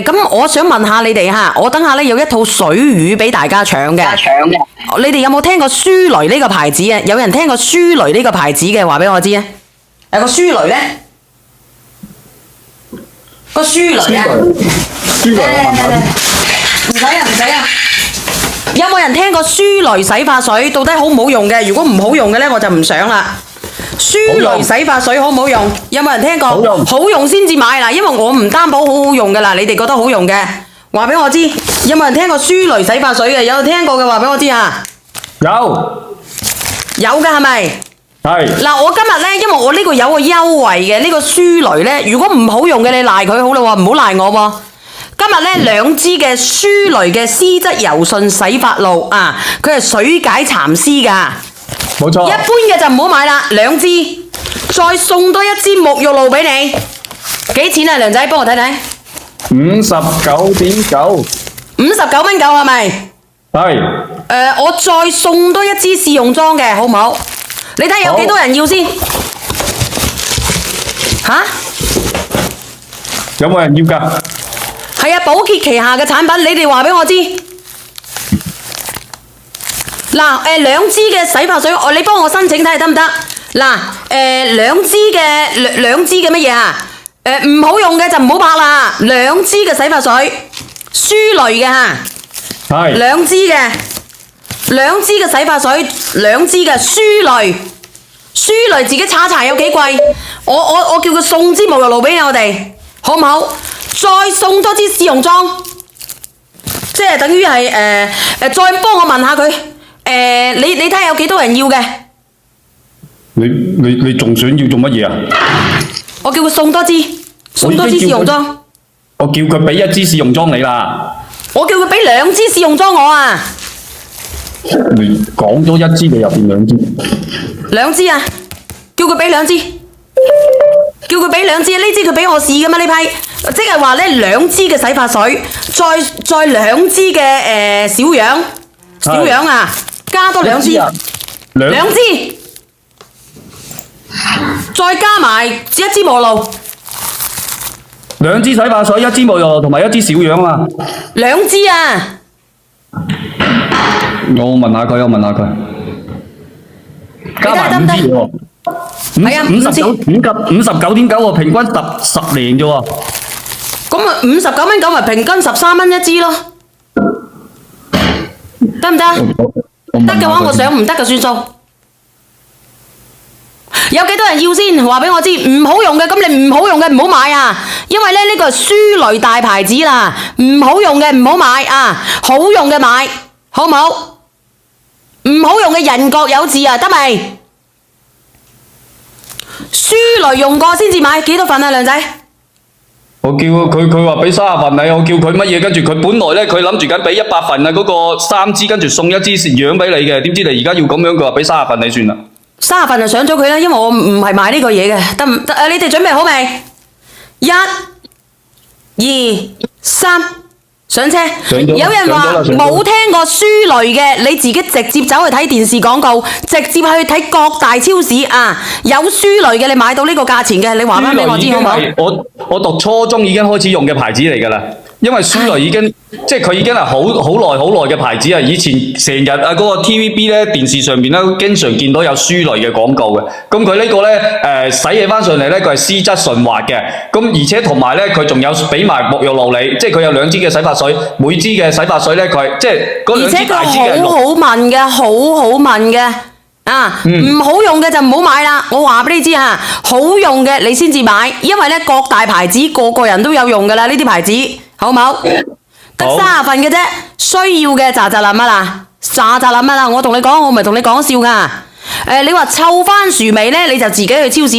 咁我想問下你哋吓，我等下咧有一套水魚俾大家搶嘅。你哋有冇聽過舒雷呢個牌子啊？有人聽過舒雷呢個牌子嘅，話俾我知啊。有個舒雷咧，個舒雷啊，唔使啊。有冇人聽過舒雷洗髮水？到底好唔好用嘅？如果唔好用嘅咧，我就唔想啦。舒雷洗髮水好唔好用？有冇人聽過？好用先至買啦，因為我唔擔保好好用噶啦。你哋覺得好用嘅，話俾我知。有冇人聽過舒雷洗髮水嘅？有聽過嘅話俾我知啊。有嘅係咪？係。嗱，我今日咧，因為我呢個有個優惠嘅呢個舒雷咧，如果唔好用嘅，你賴佢好啦喎，唔好賴我喎。今日咧2支嘅舒雷嘅絲質柔順洗髮露啊，佢係水解蠶絲噶。冇錯，一般嘅就唔好買啦，2支，再送多1支沐浴露俾你，幾錢啊，梁仔？幫我睇睇。59.9。59蚊9係咪？係。我再送多1支試用裝嘅，好唔好？你睇有幾多人要先？吓？有冇人要㗎？係啊，寶潔旗下嘅產品，你哋話俾我知。嗱，2支嘅洗髮水，你幫我申請睇下得唔得？嗱，2支嘅乜嘢啊？唔好用嘅就唔好拍啦。2支嘅洗髮水，舒雷嘅嚇，係2支嘅洗髮水，2支嘅舒雷自己查有幾貴？我叫佢送支沐浴露俾我哋，好唔好？再送多支試用裝，即係等於係再幫我問下佢。你睇下有幾多人要嘅？你仲想要做乜嘢啊？我叫佢送多支試用裝。我叫佢俾1支試用裝你啦。我叫佢俾2支試用裝我啊。你講咗1支，你入邊2支。2支啊！叫佢俾2支。叫佢俾2支，呢支佢俾我試噶嘛呢批，即係話咧2支嘅洗髮水，再2支嘅小樣啊，加多2支，2支，再加埋1支沐浴露，2支洗髮水，1支沐浴露同埋1支小樣啊，2支啊，我問下佢，加埋5支喎。係啊，59.9喎，平均10零啫喎。咁啊，59蚊9咪平均13蚊1支咯，得唔得？得嘅話我想，唔得就算數。有幾多人要先？話俾我知，唔好用嘅，咁你唔好用嘅唔好買啊，因為咧呢個係舒雷大牌子啦，唔好用嘅唔好買啊，好用嘅買，好唔好？唔好用嘅人各有志啊，得未？舒雷用過先至買，幾多份啊，梁仔？我叫佢話俾30份你，我叫佢乜嘢？跟住佢本來咧，佢諗住緊俾100份啊，嗰個3支，跟住送1支樣俾你嘅。點知你而家要咁樣，佢話俾30份你算啦。30份就上咗佢啦，因為我唔係賣呢個嘢嘅，得唔得？你哋準備好未？1、2、3。上車，有人話冇聽過舒雷嘅，你自己直接走去睇電視廣告，直接去睇各大超市啊，有舒雷嘅，你買到呢個價錢嘅，你話翻俾我知好唔好？我讀初中已經開始用嘅牌子嚟㗎啦，因為舒雷已經即係佢已經係好耐嘅牌子啊！以前成日啊嗰個 TVB 咧電視上面咧經常見到有舒雷嘅廣告嘅，咁佢呢個咧洗起翻上嚟咧佢係絲質順滑嘅，咁而且同埋咧佢仲有俾埋沐浴露你，即係佢有2支嘅洗髮水，每支嘅洗髮水咧佢即係嗰2支大支嘅。而且佢好好聞嘅，好好聞嘅。啊，唔好用嘅就唔好買啦！我話俾你知吓，好用嘅你先至買，因為咧各大牌子個人都有用噶啦，呢啲牌子好唔好？得30份嘅啫，需要嘅咋諗乜啦？咋諗乜啦？我同你講，我唔係同你講笑噶。你話臭番薯味咧，你就自己去超市。